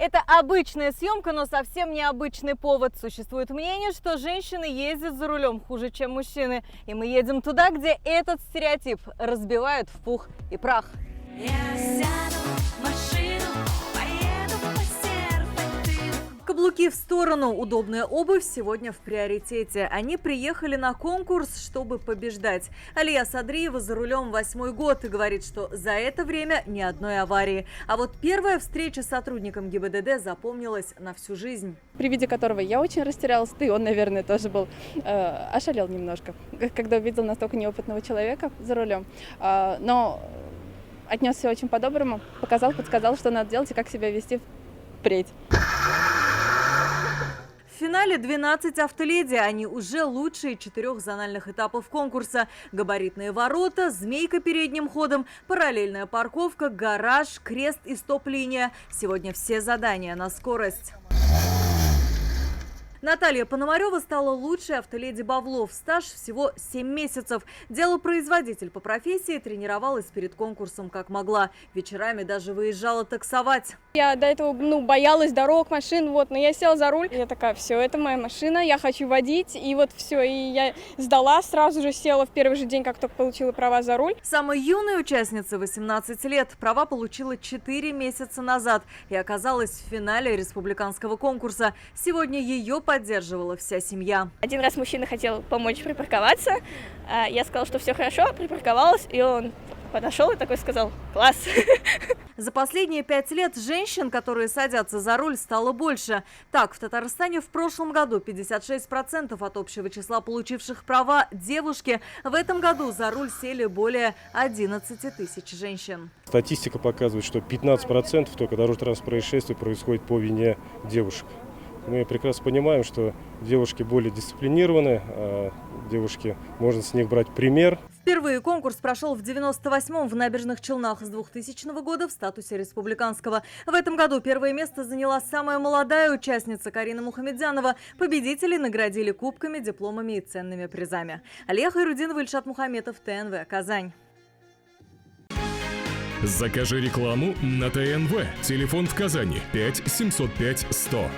Это обычная съемка, но совсем необычный повод. Существует мнение, что женщины ездят за рулем хуже, чем мужчины. И мы едем туда, где этот стереотип разбивают в пух и прах. Я сяду в машину, поеду по серпантину. Каблуки в сторону, удобная обувь сегодня в приоритете. Они приехали на конкурс, чтобы побеждать. Алия Садриева за рулем 8-й год и говорит, что за это время ни одной аварии. А вот первая встреча с сотрудником ГИБДД запомнилась на всю жизнь. При виде которого я очень растерялась, да и он, наверное, тоже был, ошалел немножко, когда увидел настолько неопытного человека за рулем. Но отнесся очень по-доброму, показал, подсказал, что надо делать и как себя вести впредь. В финале 12 автоледи. Они уже лучшие 4 зональных этапов конкурса. Габаритные ворота, змейка передним ходом, параллельная парковка, гараж, крест и стоп-линия. Сегодня все задания на скорость. Наталья Пономарева стала лучшей автоледи Бавлов. Стаж всего 7 месяцев. Делопроизводитель по профессии, тренировалась перед конкурсом как могла. Вечерами даже выезжала таксовать. Я до этого боялась дорог, машин, но я села за руль. Я такая, все, это моя машина, я хочу водить. И все, и я сдала, сразу же села в первый же день, как только получила права за руль. Самой юной участнице 18 лет. Права получила 4 месяца назад и оказалась в финале республиканского конкурса. Сегодня ее поддерживала вся семья. Один раз мужчина хотел помочь припарковаться. Я сказала, что все хорошо, припарковалась, и он подошел и такой сказал: класс. За последние 5 лет женщин, которые садятся за руль, стало больше. Так, в Татарстане в прошлом году 56% от общего числа получивших права – девушки. В этом году за руль сели более 11 тысяч женщин. Статистика показывает, что 15% только дорожно-транспортных происшествий происходит по вине девушек. Мы прекрасно понимаем, что девушки более дисциплинированы, а девушки, можно с них брать пример. Впервые конкурс прошел в 98-м в Набережных Челнах, с 2000 года в статусе республиканского. В этом году первое место заняла самая молодая участница Карина Мухамедзянова. Победителей наградили кубками, дипломами и ценными призами. Алия Хайрудинова, Ильшат Мухаметов, ТНВ, Казань. Закажи рекламу на ТНВ. Телефон в Казани 5 705 100.